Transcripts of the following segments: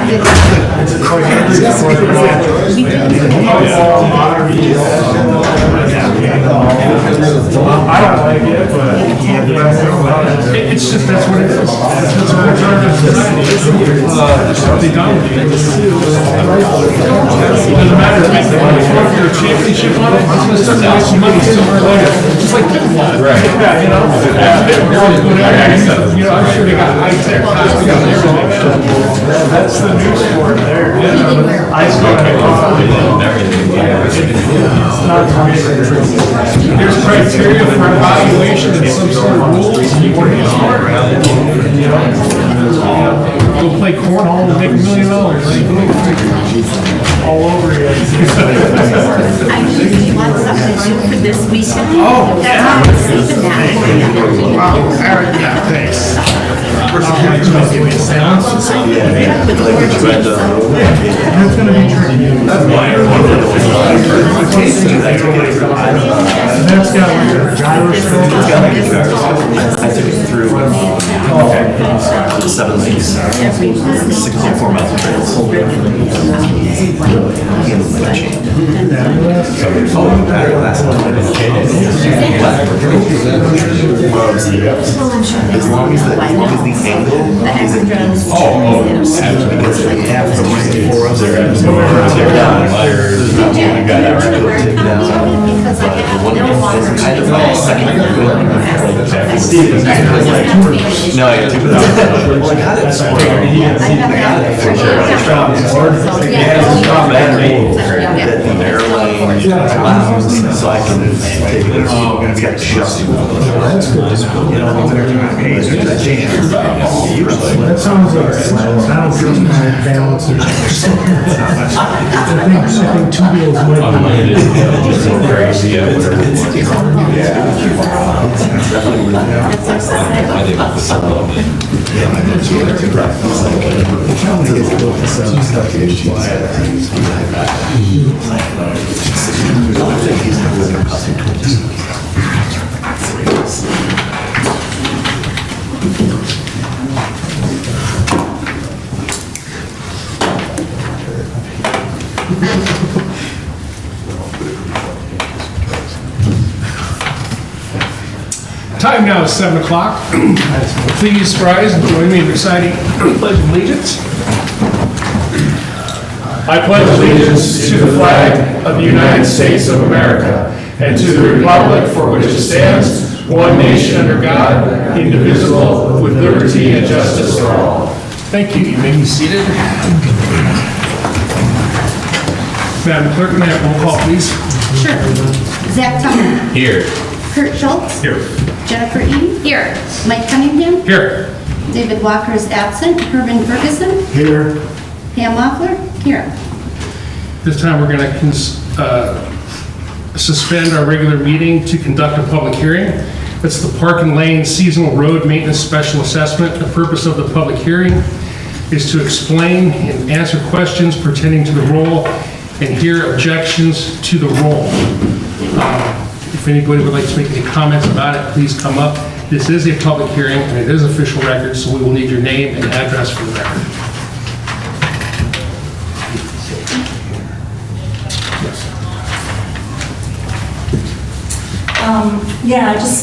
I don't like it, but it's just, that's what it is. That's what we're trying to they dominate. It doesn't matter if it's a championship on it, it's gonna start to make some money somewhere later. Just like pickleball. Right. Yeah, you know? You know, I'm sure they got high-tech costumes and everything. That's the new sport there. Ice skating. There's criteria for evaluation and some sort of rules. You want to be smart. Go play cornhole and make $1 million. All over again. I usually want something to do for this weekend. Oh, that's yeah. why I'm sleeping now. Yeah, thanks. That's gonna be tricky. That's got like a gyroscope. It's got like a gyroscope. I took it through 7 lakes, 64 miles of trails. As long as the angle is in because we have the four of them. They're down. We got our take down. But one is kind of like second. No, I got 2 Well, I got it. I got it for sure. That the airline allows, so I can take it. It's got shuts. That's good. That sounds like, I don't feel my balance. I think 2 wheels might be. Time now is 7 o'clock. Please rise and join me in reciting Pledge of Allegiance. I pledge allegiance to the flag of the United States of America and to the republic for which it stands, one nation under God, indivisible, with liberty and justice for all. Thank you. You may be seated. Madam Clerk, may I have roll call, please? Sure. Zach Tallman. Here. Kurt Schultz. Here. Jennifer Eden. Here. Mike Cunningham. Here. David Walker is absent. Herman Ferguson. Here. Pam Loeffler. Here. This time we're going to suspend our regular meeting to conduct a public hearing. That's the Park and Lane Seasonal Road Maintenance Special Assessment. The purpose of the public hearing is to explain and answer questions pertaining to the roll and hear objections to the roll. If anybody would like to make any comments about it, please come up. This is a public hearing and it is official record, so we will need your name and address for the record. Yeah, I just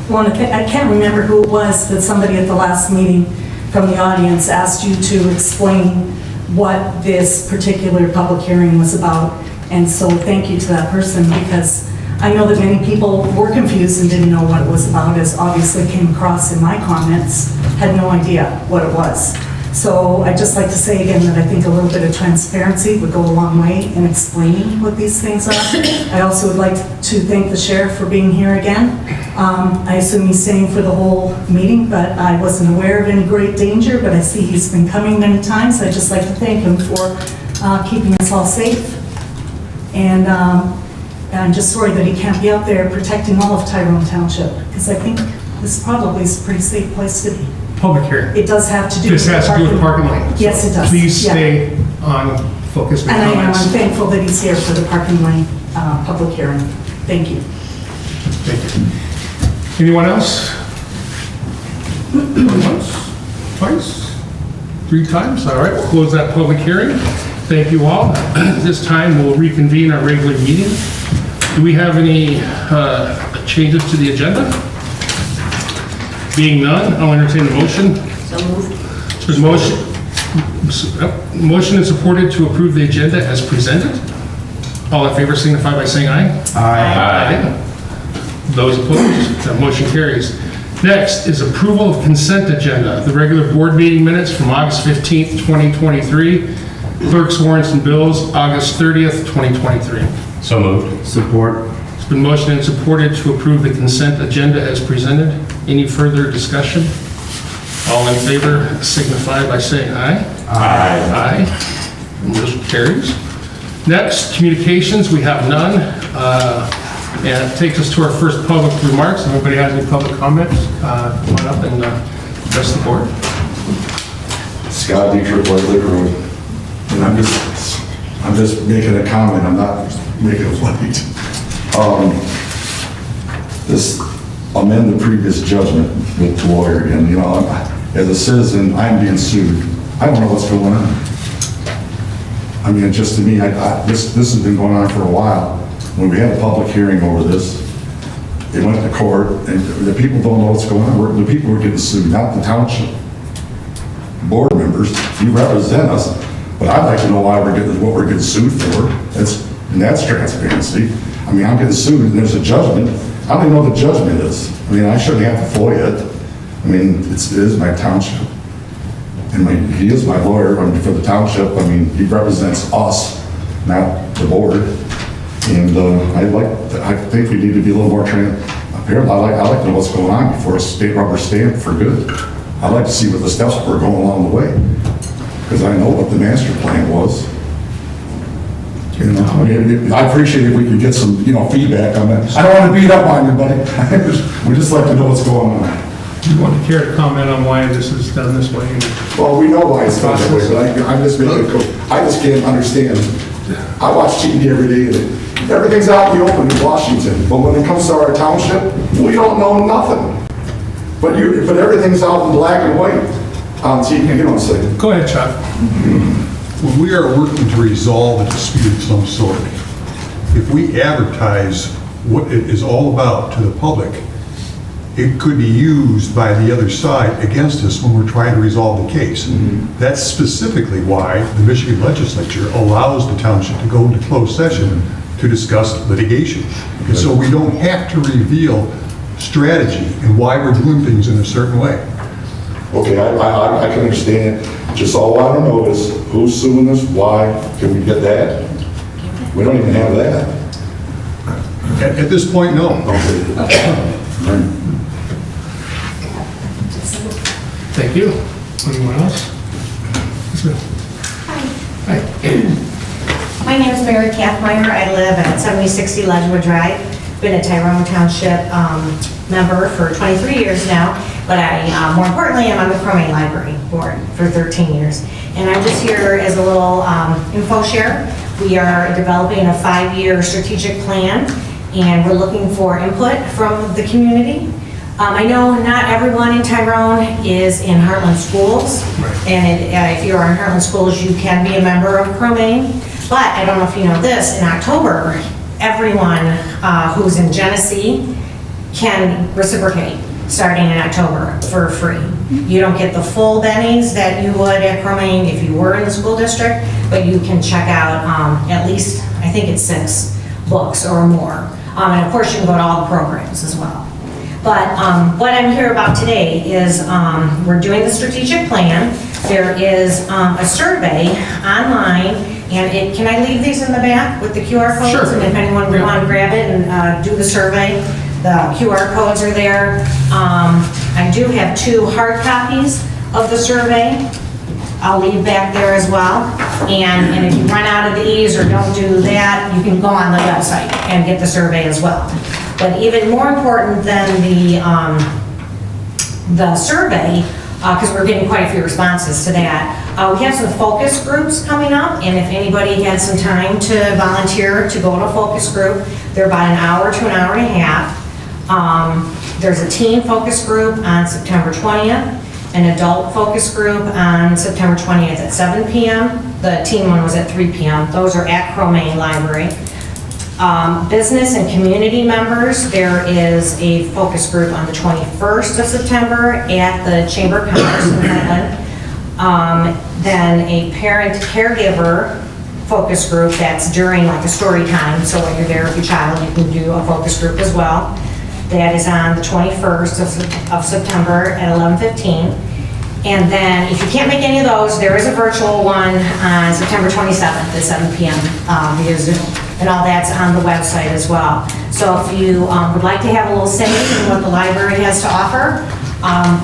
want to, I can't remember who it was, but somebody at the last meeting from the audience asked you to explain what this particular public hearing was about. And so thank you to that person, because I know that many people were confused and didn't know what it was about, as obviously came across in my comments, had no idea what it was. So I'd just like to say again that I think a little bit of transparency would go a long way in explaining what these things are. I also would like to thank the sheriff for being here again. I assume he's staying for the whole meeting, but I wasn't aware of any great danger, but I see he's been coming many times. I'd just like to thank him for keeping us all safe. And I'm just sorry that he can't be out there protecting all of Tyrone Township, because I think this probably is a pretty safe place to be. Public hearing. It does have to do with This has to do with Park and Lane. Yes, it does. Please Yeah. stay on focus with And I'm comments. thankful that he's here for the Park and Lane public hearing. Thank you. Thank you. Anyone else? Once? Twice? 3 times? All right, we'll close that public hearing. Thank you all. At this time, we'll reconvene our regular meeting. Do we have any changes to the agenda? Being none, I'll entertain a motion. So moved. There's motion and supported to approve the agenda as presented. All in favor signify by saying aye. Aye. Those opposed, that motion carries. Next is approval of consent agenda, the regular board meeting minutes from August 15th, 2023, clerk's warrants and bills, August 30th, 2023. So moved. Support. It's been motioned and supported to approve the consent agenda as presented. Any further discussion? All in favor signify by saying aye. Aye. Motion carries. Next, communications, we have none. And it takes us to our first public remarks. If anybody has any public comments, come on up and address the board. Scott Dietrich, White Road. And I'm just making a comment, I'm not making a fight. This amend the previous judgment with the lawyer again, you know, as a citizen, I'm being sued. I don't know what's going on. I mean, just to me, this has been going on for a while. When we had a public hearing over this, it went to court, and the people don't know what's going on. The people were getting sued, not the township. Board members, you represent us, but I'd like to know why what we're getting sued for. That's transparency. I mean, I'm getting sued, and there's a judgment. I don't even know what the judgment is. I mean, I shouldn't have to FOIA it. I mean, it is my township. And he is my lawyer for the township. I mean, he represents us, not the board. And I think we need to be a little more apparently, I like to know what's going on before a state rubber stamp for good. I'd like to see what the steps were going along the way, because I know what the master plan was. You know, I mean, I appreciate if we could get some, feedback on that. I don't want to beat up on anybody. We just like to know what's going on. Do you want to care to comment on why this is done this way? Well, we know why it's done that way, but I'm just making I just can't understand. I watch TV every day, and everything's out in the open in Washington, but when it comes to our township, we don't know nothing. But everything's out in black and white on TV, you know what I'm saying? Go ahead, Chuck. When we are working to resolve a dispute of some sort, if we advertise what it is all about to the public, it could be used by the other side against us when we're trying to resolve the case. That's specifically why the Michigan legislature allows the township to go into closed session to discuss litigation. And so we don't have to reveal strategy and why we're doing things in a certain way. Okay, I can understand. Just all I want to know is who's suing us, why, can we get that? We don't even have that. At this point, no. Thank you. Anyone else? Hi. My name is Mary Kathmeyer. I live at 7060 Ledgewood Drive. Been a Tyrone Township member for 23 years now, but more importantly, I'm on the Cromie Library Board for 13 years. And I'm just here as a little info share. We are developing a 5-year strategic plan, and we're looking for input from the community. I know not everyone in Tyrone is in Heartland Schools, and if you're in Heartland Schools, you can be a member of Cromie. But I don't know if you know this, in October, everyone who's in Genesee can reciprocate starting in October for free. You don't get the full bennies that you would at Cromie if you were in the school district, but you can check out at least, I think it's 6 books or more. And of course, you can go to all the programs as well. But what I'm here about today is we're doing the strategic plan. There is a survey online, and can I leave these in the back with the QR codes? Sure. And if anyone would want to grab it and do the survey, the QR codes are there. I do have 2 hard copies of the survey. I'll leave back there as well. And if you run out of these or don't do that, you can go on the website and get the survey as well. But even more important than the survey, because we're getting quite a few responses to that, we have some focus groups coming up, and if anybody had some time to volunteer to go to a focus group, they're about an hour to an hour and a half. There's a teen focus group on September 20th, an adult focus group on September 20th at 7 p.m. The teen one was at 3 p.m. Those are at Cromaine Library. Business and community members, there is a focus group on the 21st of September at the Chamber of Commerce in Portland. Then a parent caregiver focus group that's during like a story time. So when you're there with your child, you can do a focus group as well. That is on the 21st of September at 11:15. And then if you can't make any of those, there is a virtual one on September 27th at 7 p.m. Via Zoom. And all that's on the website as well. So if you would like to have a little say in what the library has to offer,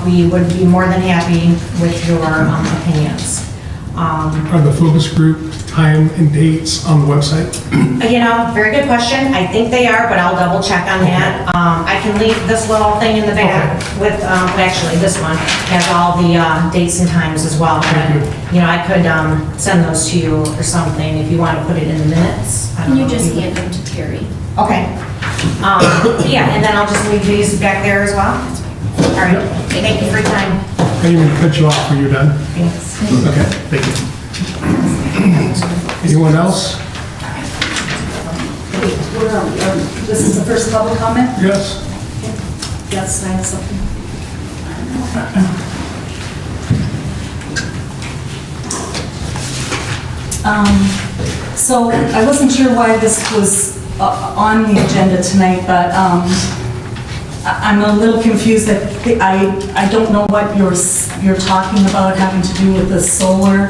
we would be more than happy with your opinions. Are the focus group time and dates on the website? You know, very good question. I think they are, but I'll double check on that. I can leave this little thing in the back with, actually this one has all the dates and times as well. But, you know, I could send those to you or something if you want to put it in the minutes. I don't Can you know if just would- hand them to Terry? Okay. Yeah, and then I'll just leave these back there as well. All right. Thank you for your time. I didn't even cut you off when you're done. Thanks. Okay, thank you. Anyone else? This is the first public comment? Yes? Yes, I have something. So I wasn't sure why this was on the agenda tonight, but I'm a little confused that I don't know what you're talking about having to do with the solar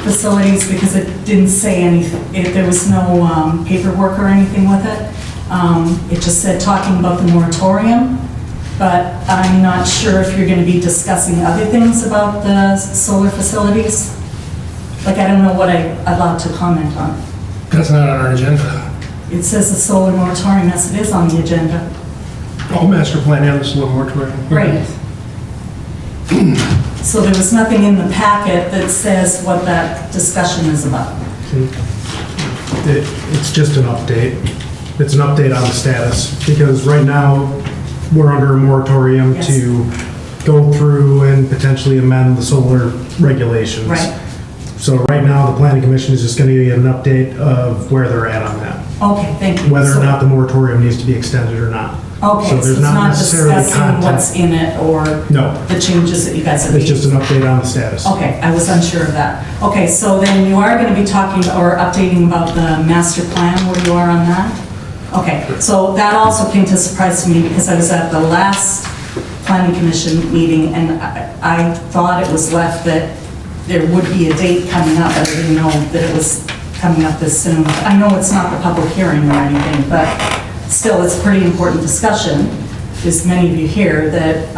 facilities because it didn't say anything. There was no paperwork or anything with it. It just said talking about the moratorium, but I'm not sure if you're going to be discussing other things about the solar facilities. Like, I don't know what I'm allowed to comment on. That's not on our agenda. It says the solar moratorium, yes, it is on the agenda. All master plan and the solar moratorium. Right. So there was nothing in the packet that says what that discussion is about. It's just an update. It's an update on the status, because right now, we're under a moratorium Yes. to go through and potentially amend the solar regulations. Right. So right now, the planning commission is just gonna give you an update of where they're at on that, Okay, thank you. whether So- or not the moratorium needs to be extended or not. Okay, so there's it's not necessarily discussing what's content. in it or No, the changes that you guys have made? it's just an update on the status. Okay, I was unsure of that. Okay, so then you are going to be talking or updating about the master plan, where you are on that? Okay, so that also came to surprise to me because I was at the last planning commission meeting and I thought it was left that there would be a date coming up. I didn't know that it was coming up this soon. I know it's not the public hearing or anything, but still, it's a pretty important discussion. There's many of you here that,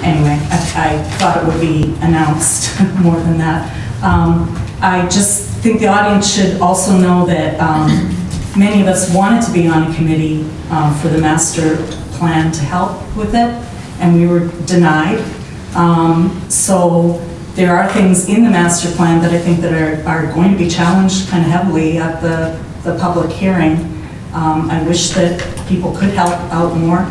anyway, I thought it would be announced more than that. I just think the audience should also know that many of us wanted to be on a committee for the master plan to help with it, and we were denied. So there are things in the master plan that I think that are going to be challenged kind of heavily at the public hearing. I wish that people could help out more.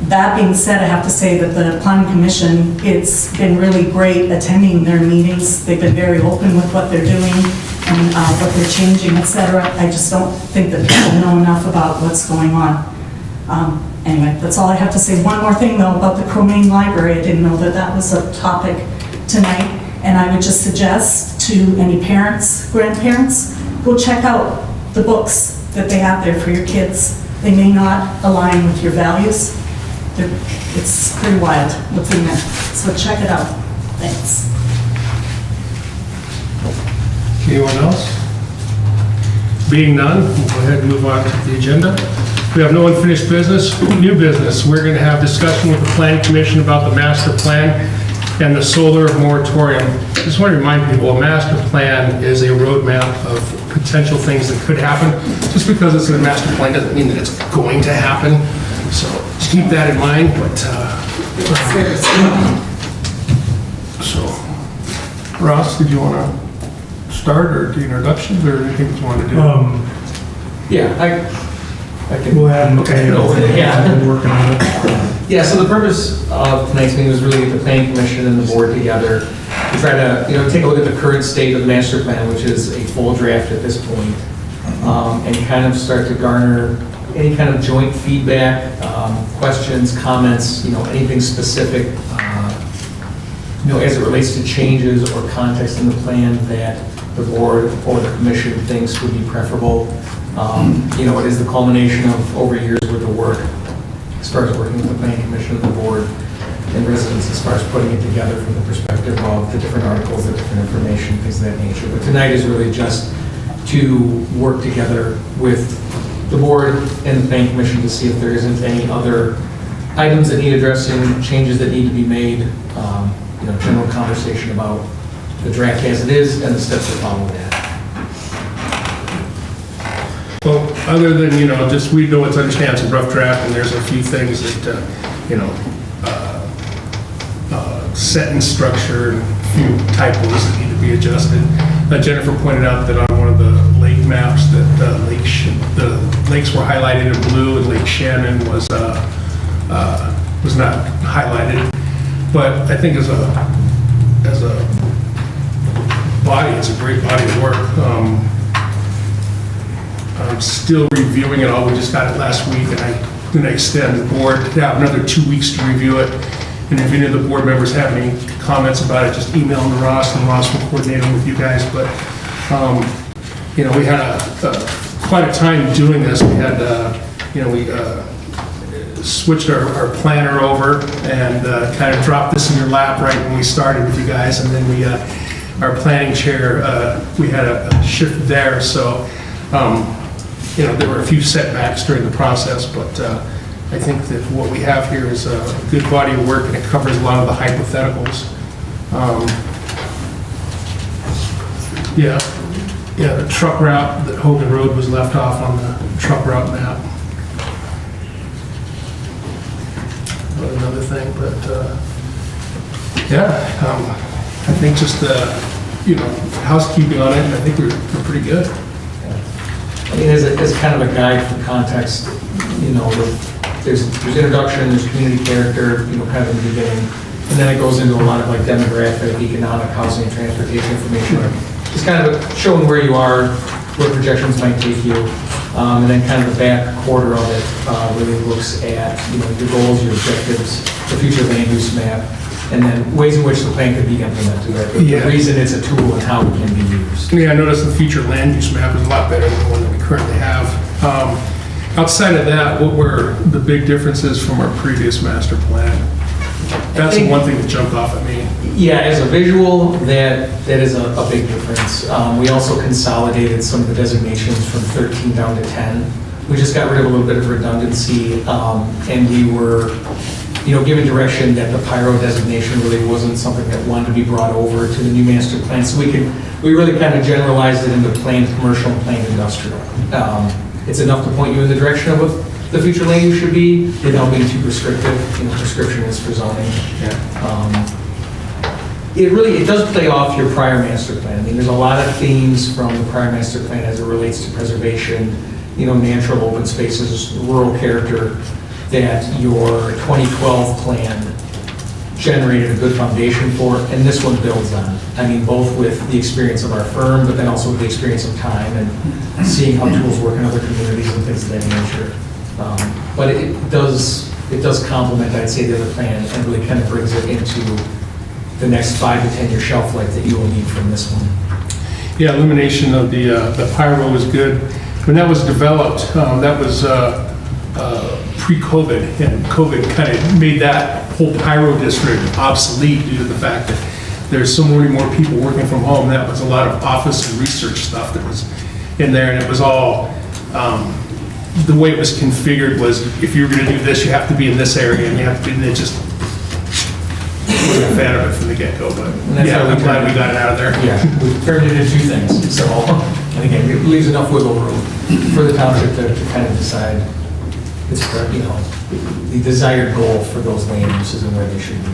That being said, I have to say that the planning commission, it's been really great attending their meetings. They've been very open with what they're doing and what they're changing, et cetera. I just don't think that people know enough about what's going on. Anyway, that's all I have to say. One more thing though about the Cromaine Library. I didn't know that that was a topic tonight. And I would just suggest to any parents, grandparents, go check out the books that they have there for your kids. They may not align with your values. It's pretty wild what's in there. So check it out. Thanks. Anyone else? Being none, we'll go ahead and move on to the agenda. We have no unfinished business. New business, we're going to have discussion with the planning commission about the master plan and the solar moratorium. Just want to remind people, a master plan is a roadmap of potential things that could happen. Just because it's a master plan doesn't mean that it's going to happen. So just keep that in mind, but, so, Ross, did you want to start or do introductions or anything that you want to do? Yeah, I can. We'll have, okay, Yeah. I've been working on it. Yeah, so the purpose of tonight's meeting was really to get the planning commission and the board together to try to, take a look at the current state of the master plan, which is a full draft at this point, and kind of start to garner any kind of joint feedback, questions, comments, anything specific, as it relates to changes or context in the plan that the board or the commission thinks would be preferable. It is the culmination of over years worth of work as far as working with the planning commission and the board and residents as far as putting it together from the perspective of the different articles, the different information, things of that nature. But tonight is really just to work together with the board and the planning commission to see if there isn't any other items that need addressing, changes that need to be made, general conversation about the draft as it is and the steps that follow that. Well, other than, just we know it's understand it's a rough draft, and there's a few things that, sentence structure, and a few typos that need to be adjusted. Jennifer pointed out that on one of the lake maps that the lakes were highlighted in blue and Lake Shannon was not highlighted. But I think as a body, it's a great body of work. I'm still reviewing it all. We just got it last week, and I'm going to extend the board to have another 2 weeks to review it. And if any of the board members have any comments about it, just email them to Ross, and Ross will coordinate them with you guys. But, we had quite a time doing this. We had, we switched our planner over and kind of dropped this in your lap right when we started with you guys. And then we, our planning chair, we had a shift there. So, there were a few setbacks during the process, but I think that what we have here is a good body of work, and it covers a lot of the hypotheticals. The truck route, that Hogan Road was left off on the truck route map. Another thing, but I think just housekeeping on it, I think we're pretty good. I mean, as kind of a guide for context, there's introduction, there's community character, kind of in the beginning, and then it goes into a lot of like demographic, economic, housing, and transportation information. Just kind of showing where you are, where projections might take you, and then kind of the back quarter of it really looks at your goals, your objectives, the future land use map, and then ways in which the plan could be implemented. Right? The reason it's a tool and how it can be used. Yeah, I noticed the future land use map is a lot better than the one that we currently have. Outside of that, what were the big differences from our previous master plan? That's the one thing that jumped off at me. Yeah, as a visual, that is a big difference. We also consolidated some of the designations from 13 down to 10. We just got rid of a little bit of redundancy, and we were given direction that the pyro designation really wasn't something that wanted to be brought over to the new master plan. So we really kind of generalized it into planned commercial and planned industrial. It's enough to point you in the direction of what the future land use should be without being too prescriptive. Prescription is for zoning. It does play off your prior master plan. I mean, there's a lot of themes from the prior master plan as it relates to preservation, natural open spaces, rural character, that your 2012 plan generated a good foundation for, and this one builds on. I mean, both with the experience of our firm, but then also with the experience of time and seeing how tools work in other communities and things of that nature. But it does complement, I'd say, the other plan, and really kind of brings it into the next 5 to 10 year shelf life that you will need from this one. Yeah, elimination of the pyro was good. When that was developed, that was pre-COVID, and COVID kind of made that whole pyro district obsolete due to the fact that there's so many more people working from home. That was a lot of office and research stuff that was in there, and it was all, the way it was configured was if you were going to do this, you have to be in this area, and you have to be, and it just wasn't a fan of it from the get-go, but yeah, I'm glad we got it out of there. Yeah, we turned it into 2 things, so, and again, it leaves enough wiggle room for the township to kind of decide the desired goal for those land uses and where they should be.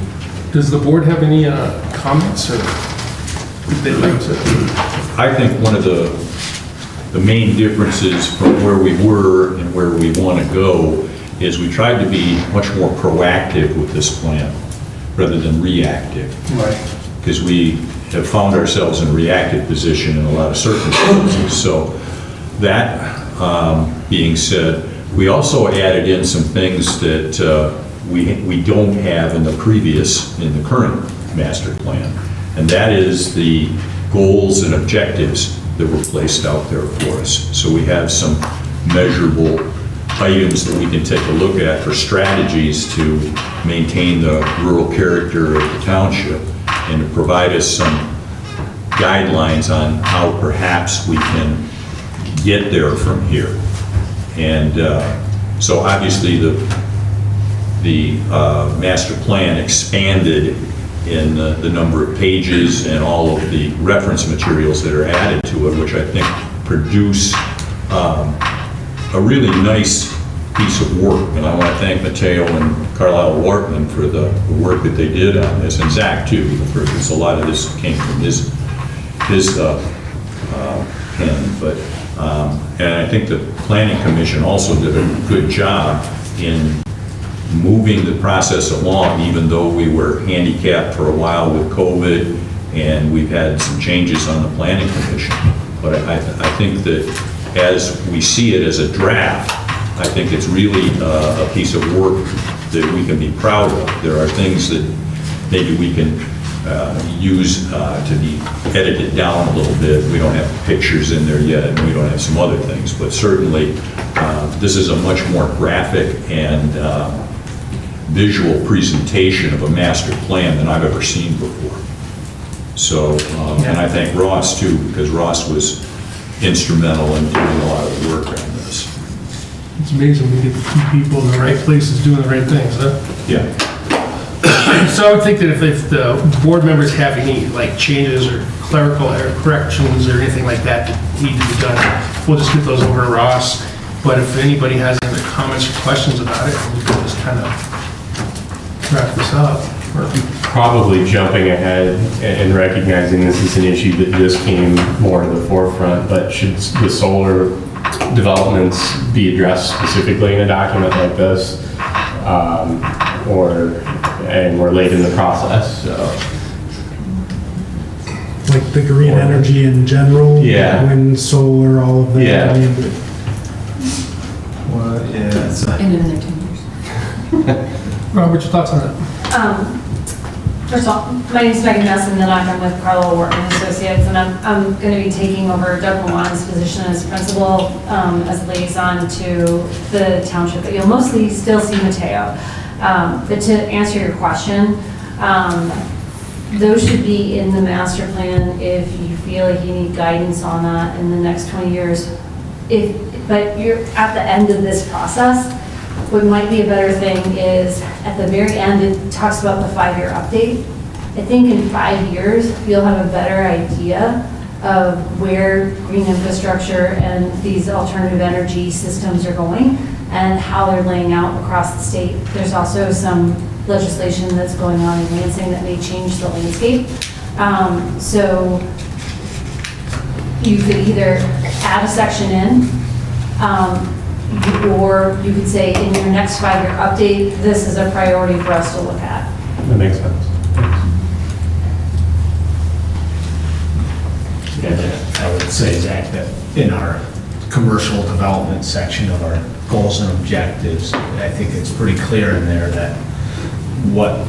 Does the board have any comments or would they like to? I think one of the the main differences from where we were and where we want to go is we tried to be much more proactive with this plan rather than reactive. Right. Because we have found ourselves in a reactive position in a lot of circumstances. So that being said, we also added in some things that we don't have in the current master plan. And that is the goals and objectives that were placed out there for us. So we have some measurable items that we can take a look at for strategies to maintain the rural character of the township and to provide us some guidelines on how perhaps we can get there from here. And so obviously the master plan expanded in the number of pages and all of the reference materials that are added to it, which I think produce a really nice piece of work. And I want to thank Mateo and Carlisle Wortman for the work that they did on this, and Zach too, because a lot of this came from his pen. But and I think the Planning Commission also did a good job in moving the process along, even though we were handicapped for a while with COVID and we've had some changes on the Planning Commission. But I think that as we see it as a draft, I think it's really a piece of work that we can be proud of. There are things that maybe we can use to be edited down a little bit. We don't have pictures in there yet, and we don't have some other things, but certainly this is a much more graphic and visual presentation of a master plan than I've ever seen before. So, and I thank Ross too, because Ross was instrumental in doing a lot of the work on this. It's amazing we get the key people in the right places doing the right things, huh? Yeah. So I would think that if the board members have any like changes or clerical error corrections or anything like that that need to be done, we'll just get those over to Ross. But if anybody has any other comments or questions about it, we can just kind of wrap this up. Probably jumping ahead and recognizing this is an issue that just came more to the forefront, but should the solar developments be addressed specifically in a document like this? And we're late in the process, so. Like the green energy in general? Yeah. Wind, solar, all of that? Yeah. I mean, Well, yeah, it's In another 10 years. Rob, what's your thoughts on that? First of all, my name is Megan Messon, and I'm with Carlisle Wortman Associates, and I'm going to be taking over Doug Milan's position as principal, as liaison to the township, but you'll mostly still see Mateo. But to answer your question, those should be in the master plan if you feel like you need guidance on that in the next 20 years. But you're at the end of this process. What might be a better thing is, at the very end, it talks about the 5-year update. I think in 5 years, you'll have a better idea of where green infrastructure and these alternative energy systems are going and how they're laying out across the state. There's also some legislation that's going on in Lansing that may change the landscape. So you could either add a section in, or you could say in your next 5-year update, this is a priority for us to look at. That makes sense. Yeah, I would say, Zach, that in our commercial development section of our goals and objectives, I think it's pretty clear in there that what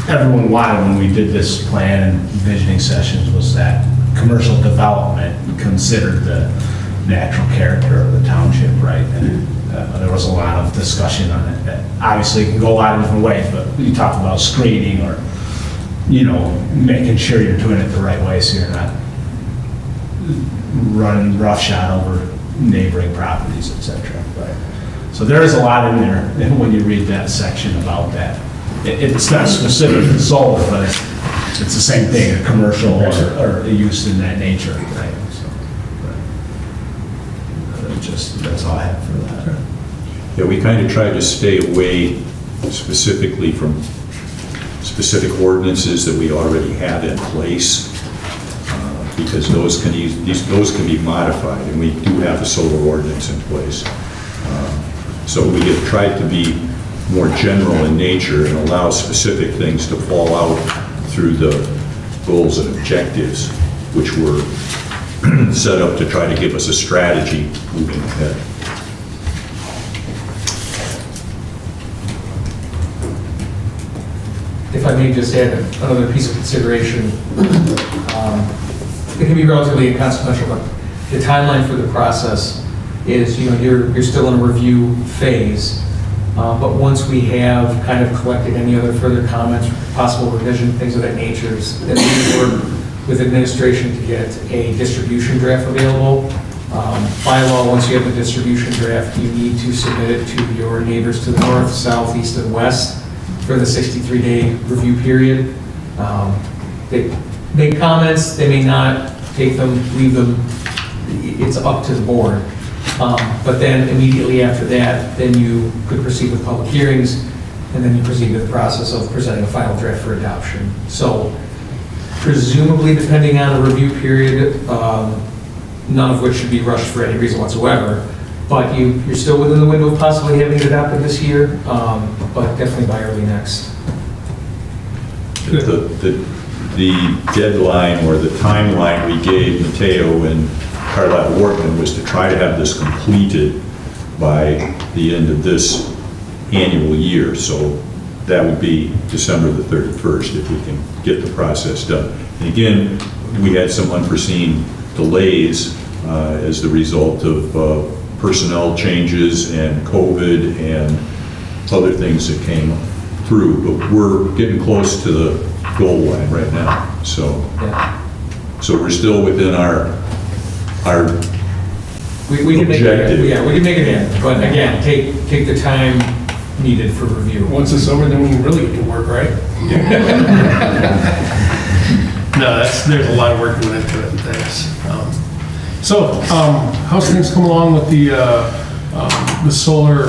everyone wanted when we did this plan and visioning sessions was that commercial development considered the natural character of the township, right? And there was a lot of discussion on it. That obviously, it can go a lot of different ways, but you talk about screening or, you know, making sure you're doing it the right way so you're not running roughshod over neighboring properties, etc. Right? So there is a lot in there when you read that section about that. It's not specific to solar, but it's the same thing, a commercial or a use in that nature, right? So, that's all I have for that. Yeah, we kind of tried to stay away specifically from specific ordinances that we already have in place. because those can be modified, and we do have the solar ordinance in place. So we have tried to be more general in nature and allow specific things to fall out through the goals and objectives, which were set up to try to give us a strategy moving ahead. If I may just add another piece of consideration, it can be relatively inconsequential, but the timeline for the process is, you're still in a review phase, but once we have kind of collected any other further comments, possible revision, things of that nature, then we work with administration to get a distribution draft available. By law, once you have the distribution draft, you need to submit it to your neighbors to the north, south, east, and west for the 63-day review period. They make comments, they may not take them, leave them, it's up to the board. But then immediately after that, then you could proceed with public hearings, and then you proceed with the process of presenting a final draft for adoption. So presumably, depending on the review period, none of which should be rushed for any reason whatsoever, but you're still within the window of possibly having it adopted this year, but definitely by early next. The deadline or the timeline we gave Mateo and Carlisle Workman was to try to have this completed by the end of this annual year. So that would be December the 31st if we can get the process done. And again, we had some unforeseen delays as the result of personnel changes and COVID and other things that came through, but we're getting close to the goal line right now. So we're still within our We can make it, objective. yeah, we can make it happen, but again, take the time needed for review. Once it's over, then we can really get to work, right? No, there's a lot of work going into it, thanks. How's things come along with the solar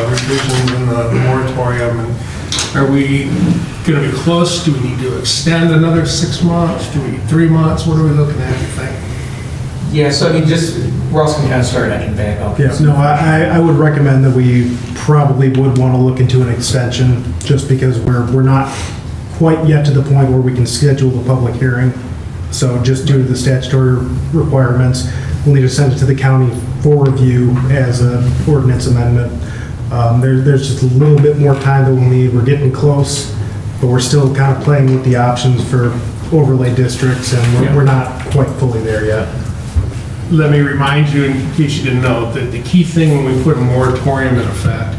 revisions and the moratorium? And are we going to be close? Do we need to extend another 6 months? Do we need 3 months? What are we looking at, you think? Yeah, so I mean, just, Ross can kind of start, I can back up. Yes, no, I would recommend that we probably would want to look into an extension, just because we're not quite yet to the point where we can schedule the public hearing. So just due to the statutory requirements, we'll need to send it to the county for review as an ordinance amendment. There's just a little bit more time that we'll need. We're getting close, but we're still kind of playing with the options for overlay districts, and we're not quite fully there yet. Let me remind you, in case you didn't know, that the key thing when we put a moratorium in effect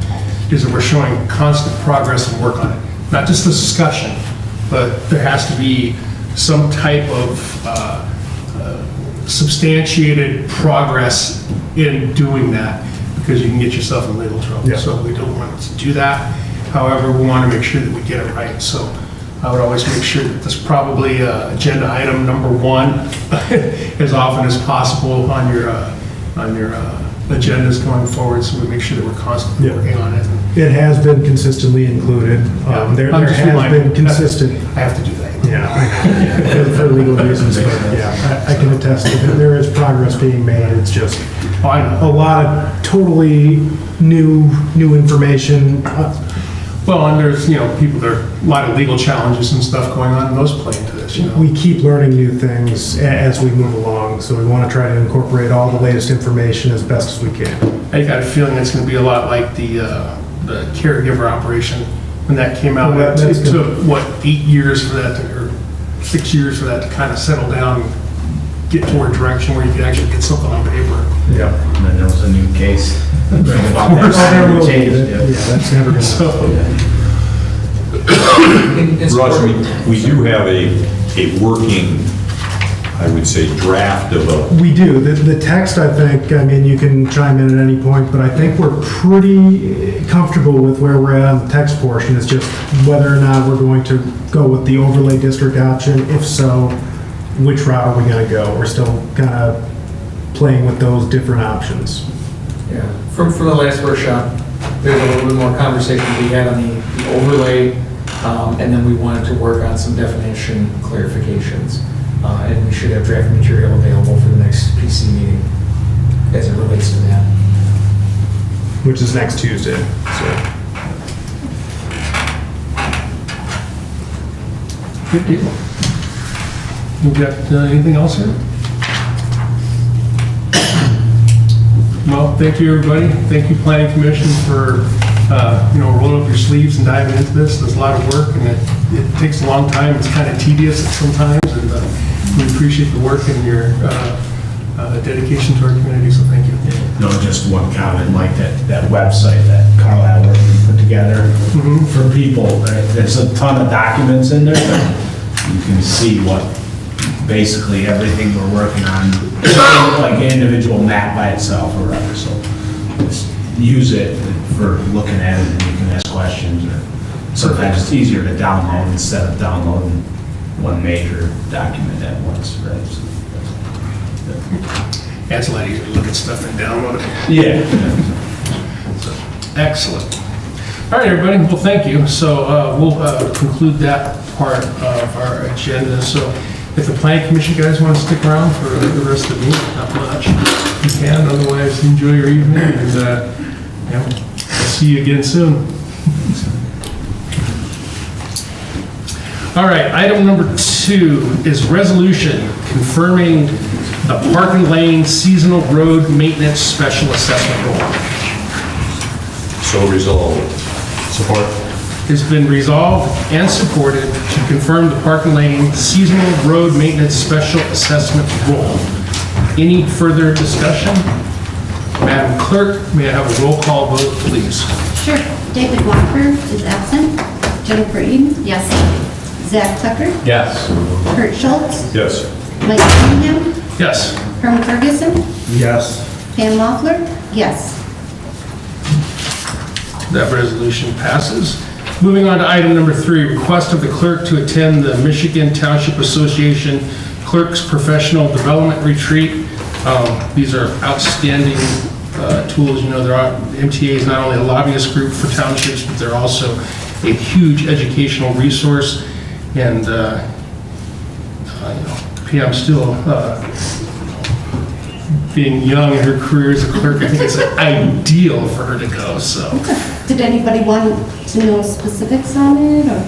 is that we're showing constant progress and work on it. Not just the discussion, but there has to be some type of substantiated progress in doing that, because you can get yourself in legal trouble. Yeah. So we don't want to do that. However, we want to make sure that we get it right. So I would always make sure that that's probably agenda item number 1 as often as possible on your agendas going forward, so we make sure that we're constantly working on it. It has been consistently included. There has been consistent. I have to do that. Yeah, for legal reasons, but yeah, I can attest that there is progress being made. It's just a lot of totally new information. Well, and there's, people, there are a lot of legal challenges and stuff going on, and those play into this, We keep learning new things as we move along, so we want to try to incorporate all the latest information as best as we can. I got a feeling it's going to be a lot like the caregiver operation when that came out. Well, It took, 8 years for that or 6 years for that to kind of settle down and get toward a direction where you could actually get something on paper. Yeah. And then there was a new case. That's never going to Ross, we do have a working, I would say, draft of a... We do. The text, I think, you can chime in at any point, but I think we're pretty comfortable with where we're at on the text portion. It's just whether or not we're going to go with the overlay district option. If so, which route are we going to go? We're still kind of playing with those different options. Yeah, from the last workshop, there's a little bit more conversation we had on the overlay, and then we wanted to work on some definition clarifications. And we should have draft material available for the next PC meeting as it relates to that. Which is next Tuesday, so. Good deal. You got anything else here? Well, thank you, everybody. Thank you, Planning Commission, for, rolling up your sleeves and diving into this. There's a lot of work, and it takes a long time. It's kind of tedious sometimes, and we appreciate the work and your dedication to our community, so thank you. No, just one comment, Mike, that website that Carlisle Workman put together for people, right? There's a ton of documents in there, but you can see what, basically everything we're working on, like an individual map by itself or whatever, so just use it for looking at it, and you can ask questions, or sometimes it's easier to download instead of downloading one major document at once, right? So, It's a lot easier to look at stuff and download it. yeah. Excellent. All right, everybody, well, thank you. So we'll conclude that part of our agenda. So if the Planning Commission guys want to stick around for the rest of the meeting, not much, you can. Otherwise, enjoy your evening, and we'll see you again soon. All right, item number 2 is resolution confirming the Park and Lane Seasonal Road Maintenance Special Assessment Role. So resolved. Support. It's been resolved and supported to confirm the Park and Lane Seasonal Road Maintenance Special Assessment Role. Any further discussion? Madam Clerk, may I have a roll call vote, please? Sure. David Walker is absent. Jennifer Eden? Yes. Zach Tucker? Yes. Kurt Schultz? Yes. Mike Cunningham? Yes. Herman Ferguson? Yes. Pam Loeffler? Yes. That resolution passes. Moving on to item number 3, request of the clerk to attend the Michigan Township Association Clerks Professional Development Retreat. These are outstanding tools. MTA is not only a lobbyist group for townships, but they're also a huge educational resource. And Pam still being young in her career as a clerk, I think it's ideal for her to go, so. Did anybody want to know specifics on it, or?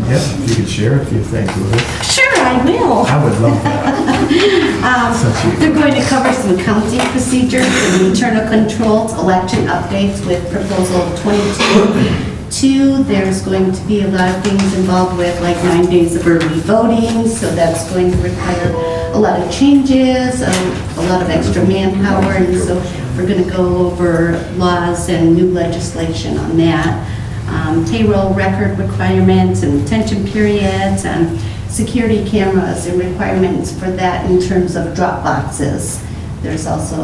Yeah, if you could share a few things with us. Sure, I will. I would love that. They're going to cover some accounting procedures and internal controls, election updates with proposal 22. There's going to be a lot of things involved with like 9 days of early voting, so that's going to require a lot of changes, a lot of extra manpower, and so we're going to go over laws and new legislation on that. Payroll record requirements and retention periods, and security cameras and requirements for that in terms of drop boxes. There's also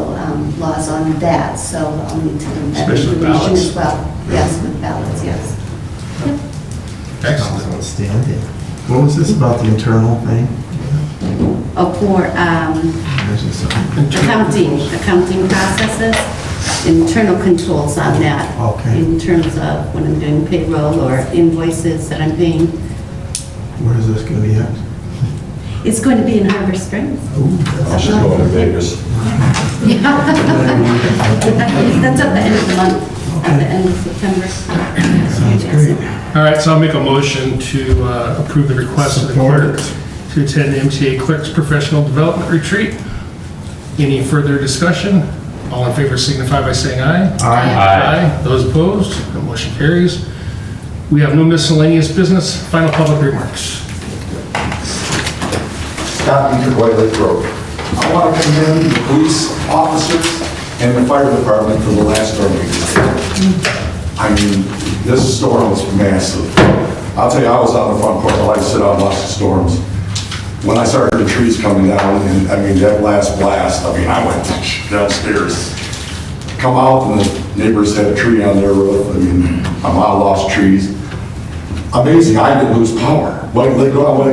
laws on that, so I'll need to do that Especially information ballots. as well. Yes, with ballots, yes. Yep. Excellent. Outstanding. What was this about the internal thing? Oh, for There's just something. accounting processes, internal controls on that. Okay. In terms of when I'm doing payroll or invoices that I'm paying. Where is this going to be at? It's going to be in Harbor Springs. I should go to Vegas. Yeah. That's at the end of the month, at the end of September. Sounds great. All right, so I'll make a motion to approve the request of the clerk to attend the MTA Clerks Professional Development Retreat. Any further discussion? All in favor signify by saying aye. Aye. Those opposed? The motion carries. We have no miscellaneous business. Final public remarks. Scott Meeker, White Lake Road. I want to commend the police officers and the fire department for the last storm we just had. I mean, this storm was massive. I'll tell you, I was out in the front porch. I like to sit out and watch the storms. When I started the trees coming down, and I mean, that last blast, I mean, I went downstairs. Come out, and the neighbors had a tree on their roof. I mean, my mom lost trees. Amazing, I didn't lose power. White Lake Road,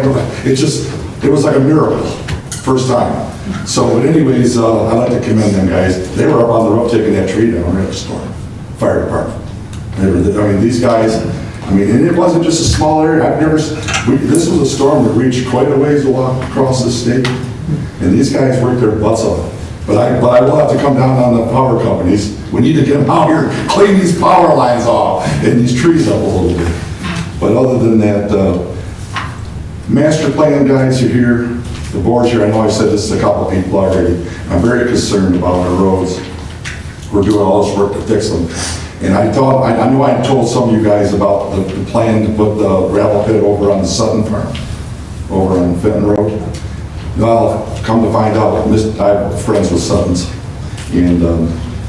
it was like a miracle, first time. So, but anyways, I'd like to commend them guys. They were up on the roof taking that tree down right at the storm. Fire department. I mean, these guys, I mean, and it wasn't just a small area. This was a storm that reached quite a ways across the state. And these guys worked their butts off. But I will have to come down on the power companies. We need to get them out here, clean these power lines off and these trees up a little bit. But other than that, master plan guys are here, the board's here. I know I've said this to a couple of people already. I'm very concerned about our roads. We're doing all this work to fix them. And I know I told some of you guys about the plan to put the gravel pit over on the Sutton Farm, over on Fenton Road. Well, come to find out, I'm friends with Suttons, and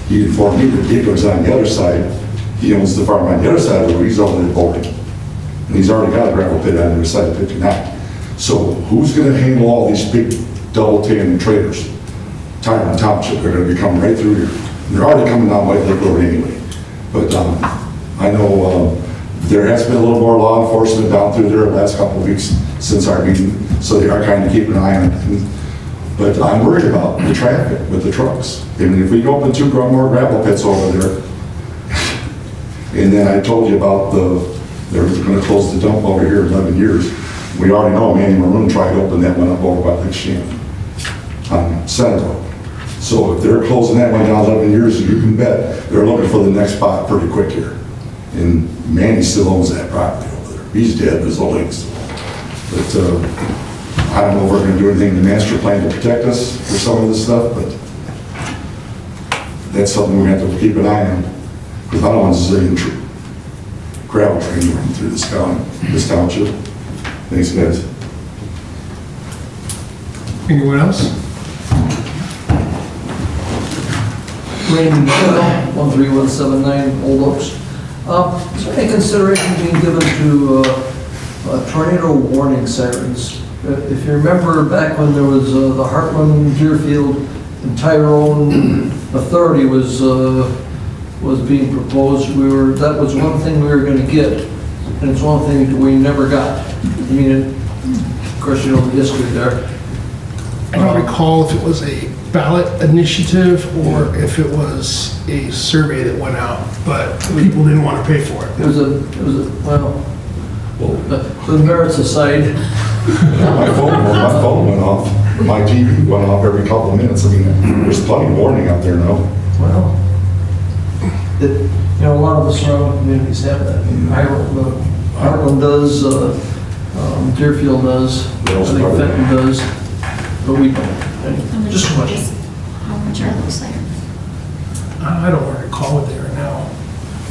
he informed me that he goes on the other side. He owns the farm on the other side of the road. He's over there boating. And he's already got a gravel pit on the other side of 59. So who's going to handle all these big double tandem trailers? Tyrone Township, they're going to be coming right through here. And they're already coming down White Lake Road anyway. But I know there has been a little more law enforcement down through there the last couple of weeks since our meeting, so they are kind of keeping an eye on it. But I'm worried about the traffic with the trucks. I mean, if we open 2 more gravel pits over there, and then I told you about they're going to close the dump over here in 11 years. We already know Manny Maroon tried to open that one up over by Lake Shannon on Senate Road. So if they're closing that one down 11 years, you can bet they're looking for the next spot pretty quick here. And Manny still owns that property over there. He's dead, but his old lady's still. But I don't know if we're going to do anything in the master plan to protect us for some of this stuff, but that's something we have to keep an eye on. Because I don't want to see gravel trains running through this township. Thanks, guys. Anyone else? Raymond Michelle, 13179 Old Oaks. Is there any consideration being given to tornado warning sirens? If you remember back when there was the Heartland, Deerfield, and Tyrone Authority was being proposed, that was one thing we were going to get, and it's one thing we never got. I mean, of course, you know the history there. I don't recall if it was a ballot initiative or if it was a survey that went out, but people didn't want to pay for it. It was a well, the merits aside. My phone went off. My TV went off every couple of minutes. I mean, there's plenty of warning out there now. Well, a lot of the surrounding communities have that. Heartland does, Deerfield does, I think Fenton does, but we don't. Just a question. How much are those there? I don't recall what they are now.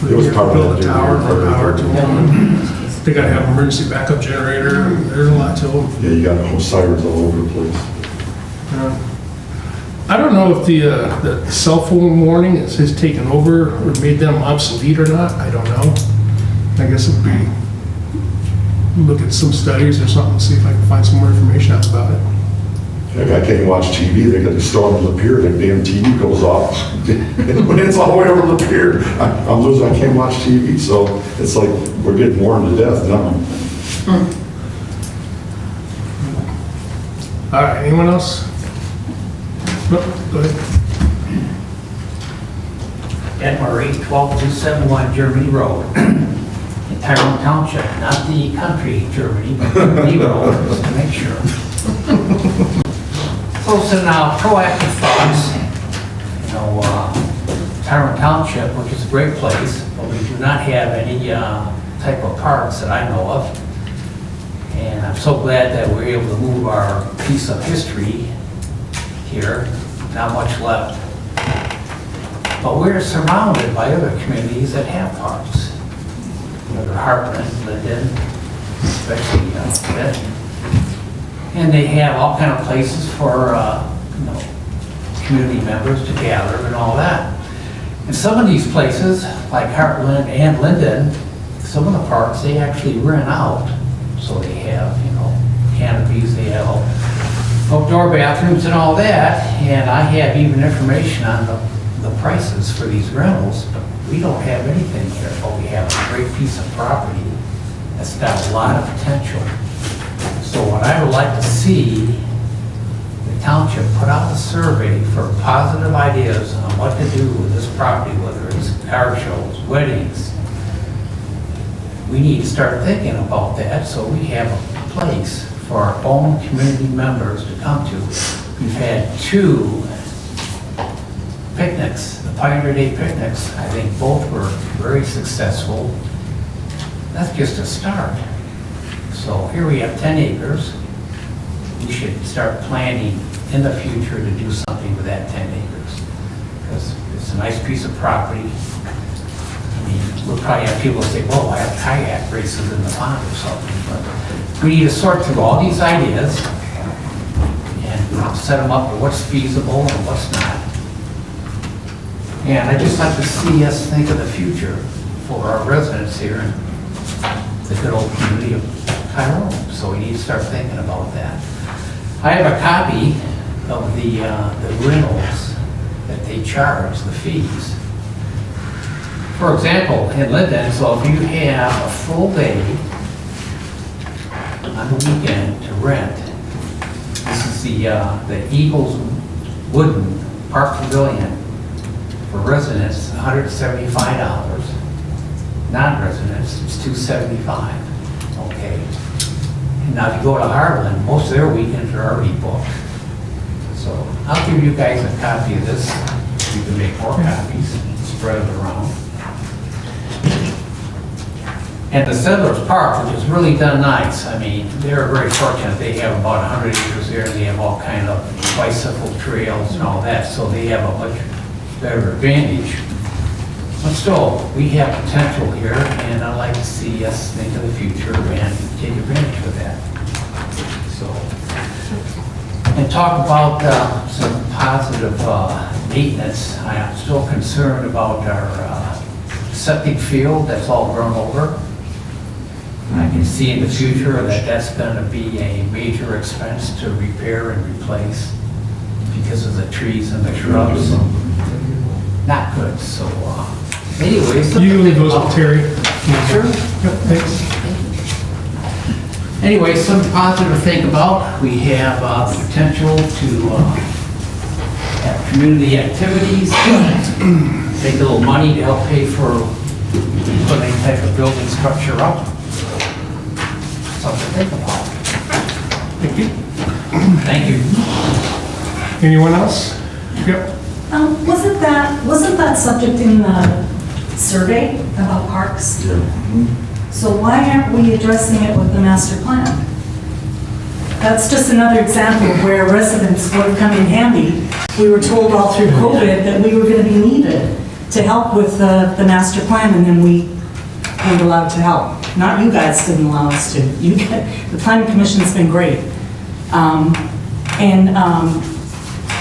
It was part of Build a that tower, for power to them. They gotta have an emergency backup generator. There's a lot to them. Yeah, you got sirens all over the place. I don't know if the cell phone warning has taken over or made them obsolete or not. I don't know. I guess it'd be look at some studies or something, see if I can find some more information out about it. I can't watch TV. They got the storm on the pier. The damn TV goes off. When it's all the way over the pier, I'm losing. I can't watch TV. So it's like we're getting warmed to death now. All right, anyone else? No, go ahead. Ed Murray, 12271 Germany Road, in Tyrone Township, not the country Germany, but Germany Road, just to make sure. So some proactive thoughts. Tyrone Township, which is a great place, but we do not have any type of parks that I know of. And I'm so glad that we're able to move our piece of history here, not much left. But we're surrounded by other communities that have parks. The Heartland, Linden, especially Benton. And they have all kind of places for community members to gather and all that. And some of these places, like Heartland and Linden, some of the parks, they actually rent out. So they have, canopies, they have outdoor bathrooms and all that. And I have even information on the prices for these rentals, but we don't have anything here. But we have a great piece of property that's got a lot of potential. So what I would like to see, the township put out a survey for positive ideas on what to do with this property, whether it's car shows, weddings, we need to start thinking about that, so we have a place for our own community members to come to. We've had 2 picnics, the Pioneer Day picnics. I think both were very successful. That's just a start. So here we have 10 acres. We should start planning in the future to do something with that 10 acres. Because it's a nice piece of property. I mean, we'll probably have people say, well, I have kayak races in the pond or something. But we need to sort through all these ideas and set them up with what's feasible and what's not. And I'd just like to see us think of the future for our residents here in the good old community of Tyrone. So we need to start thinking about that. I have a copy of the rentals that they charge, the fees. For example, in Linden, so if you have a full day on the weekend to rent, this is the Eagles Wooden Park Pavilion. For residents, $175. Non-residents, it's $275. Okay. And now if you go to Harlan, most of their weekends are already booked. So I'll give you guys a copy of this. You can make more copies and spread it around. And the Settlers Park, which is really done nice. I mean, they're very fortunate. They have about 100 acres there. They have all kind of bicycle trails and all that. So they have a much better advantage. But still, we have potential here, and I'd like to see us think of the future and take advantage of that. So, and talk about some positive maintenance. I am still concerned about our septic field that's all grown over. I can see in the future that that's going to be a major expense to repair and replace because of the trees and the shrubs. Not good, so anyways. You leave those with Terry. Sure. Yep, thanks. Anyway, something positive to think about. We have the potential to have community activities, take a little money to help pay for putting any type of building structure up. Something to think about. Thank you. Thank you. Anyone else? Yep. Wasn't that subject in the survey about parks? Yeah. So why aren't we addressing it with the master plan? That's just another example of where residents would come in handy. We were told all through COVID that we were going to be needed to help with the master plan, and then we weren't allowed to help. Not you guys didn't allow us to. The planning commission's been great.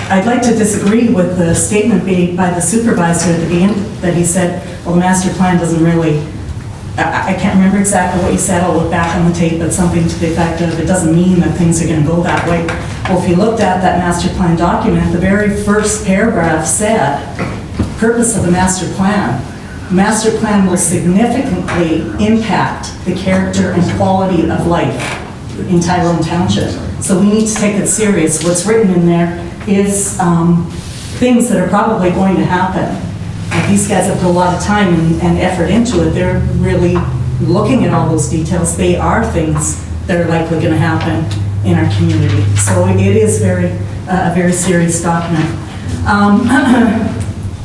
I'd like to disagree with the statement made by the supervisor at the beginning that he said, well, the master plan doesn't really, I can't remember exactly what he said, I'll look back on the tape, but something to the effect of, it doesn't mean that things are going to go that way. Well, if you looked at that master plan document, the very first paragraph said, purpose of the master plan. The master plan will significantly impact the character and quality of life in Tyrone Township. So we need to take it serious. What's written in there is things that are probably going to happen. These guys have put a lot of time and effort into it. They're really looking at all those details. They are things that are likely going to happen in our community. So it is a very serious document.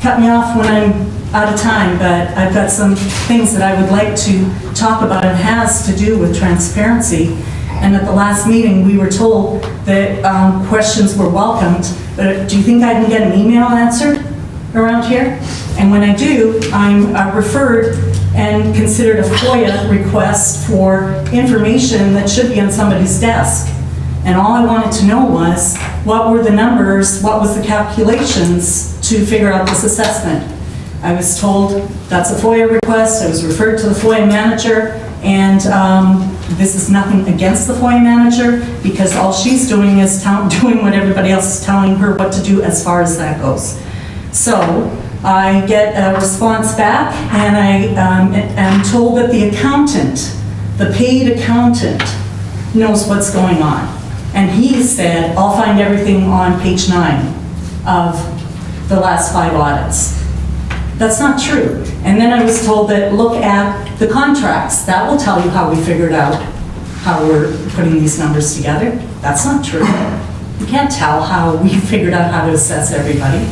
Cut me off when I'm out of time, but I've got some things that I would like to talk about. It has to do with transparency. And at the last meeting, we were told that questions were welcomed, but do you think I can get an email answered around here? And when I do, I'm referred and considered a FOIA request for information that should be on somebody's desk. And all I wanted to know was, what were the numbers, what was the calculations to figure out this assessment? I was told that's a FOIA request. I was referred to the FOIA manager, and this is nothing against the FOIA manager, because all she's doing is doing what everybody else is telling her what to do as far as that goes. So I get a response back, and I am told that the accountant, the paid accountant, knows what's going on. And he said, I'll find everything on page 9 of the last 5 audits. That's not true. And then I was told that look at the contracts. That will tell you how we figured out how we're putting these numbers together. That's not true. You can't tell how we figured out how to assess everybody.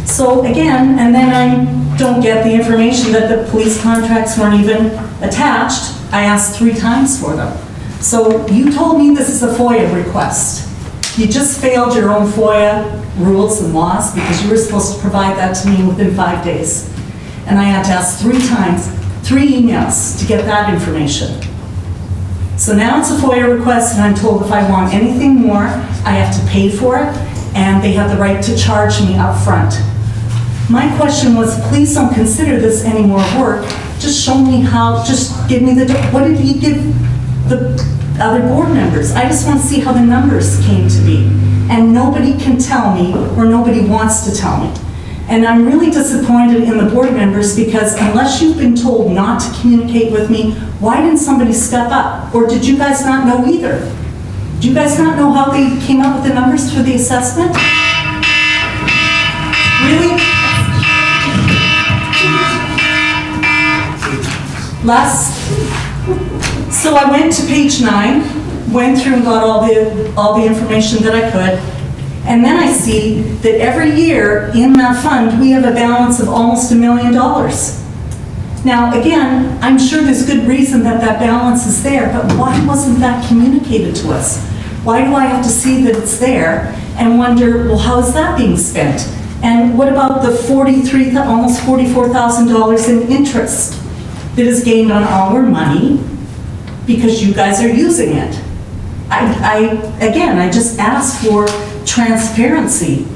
So again, and then I don't get the information that the police contracts weren't even attached. I asked 3 times for them. So you told me this is a FOIA request. You just failed your own FOIA rules and laws because you were supposed to provide that to me within 5 days. And I had to ask 3 times, 3 emails to get that information. So now it's a FOIA request and I'm told if I want anything more, I have to pay for it and they have the right to charge me up front. My question was, please don't consider this any more work. Just show me how, just give me what did he give the other board members? I just want to see how the numbers came to be. And nobody can tell me, or nobody wants to tell me. And I'm really disappointed in the board members because unless you've been told not to communicate with me, why didn't somebody step up? Or did you guys not know either? Do you guys not know how they came up with the numbers for the assessment? Really? So I went to page 9, went through and got all the information that I could, and then I see that every year in that fund we have a balance of almost $1 million. Now again, I'm sure there's good reason that that balance is there, but why wasn't that communicated to us? Why do I have to see that it's there and wonder, well, how is that being spent? And what about the almost $44,000 in interest that is gained on our money because you guys are using it? I just asked for transparency.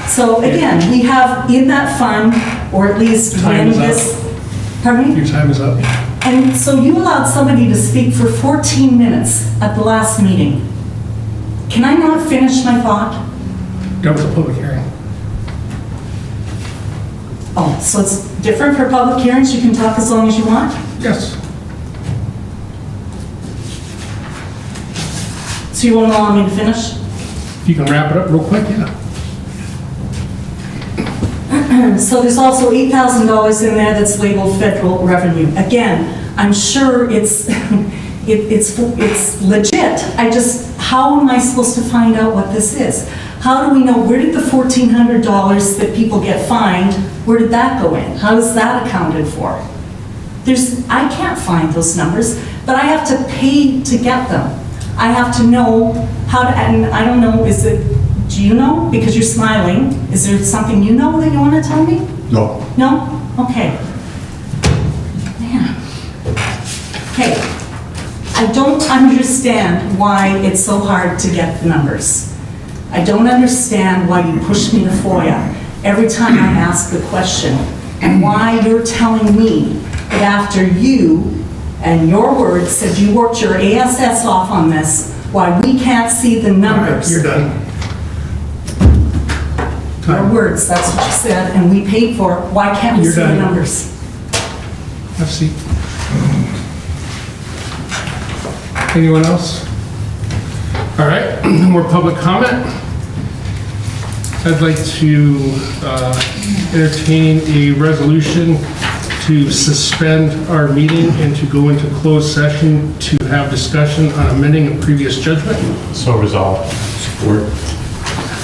So again, we have in that fund, or at least when this, pardon me? Your time is up. And so you allowed somebody to speak for 14 minutes at the last meeting. Can I not finish my thought? That was a public hearing. Oh, so it's different for public hearings? You can talk as long as you want? Yes. So you won't allow me to finish? If you can wrap it up real quick, yeah. So there's also $8,000 in there that's labeled federal revenue. Again, I'm sure it's legit. How am I supposed to find out what this is? How do we know, where did the $1,400 that people get fined, where did that go in? How is that accounted for? I can't find those numbers, but I have to pay to get them. I have to know how to, and I don't know, do you know? Because you're smiling. Is there something you know that you want to tell me? No. No? Okay. Man. Okay. I don't understand why it's so hard to get the numbers. I don't understand why you push me to FOIA every time I ask the question, and why you're telling me that after you and your words said you worked your ASS off on this, why we can't see the numbers. You're done. Your words, that's what you said, and we paid for it. Why can't we You're see done. the numbers? Have a seat. Anyone else? All right, no more public comment. I'd like to entertain a resolution to suspend our meeting and to go into closed session to have discussion on amending a previous judgment. So resolved. Support.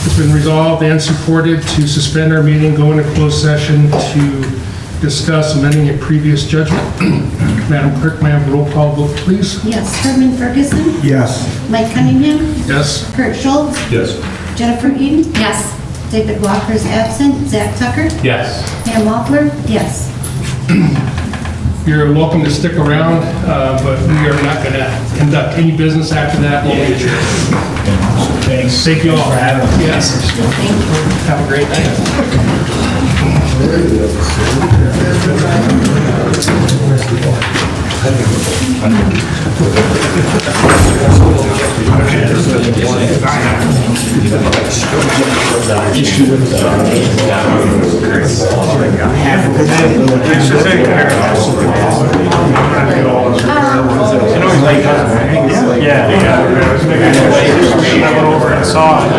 It's been resolved and supported to suspend our meeting, go into closed session to discuss amending a previous judgment. Madam Clerk, may I have a roll call vote, please? Yes, Herman Ferguson, Yes. Mike Cunningham, Yes. Kurt Schultz, Yes. Jennifer Eden. Yes. David Walker is absent, Zach Tucker, Yes. Pam Wampler, yes. You're welcome to stick around, but we are not going to conduct any business after that. Thanks. Thank you all for having us. Yes. Have a great night. Yeah. I went over and saw it.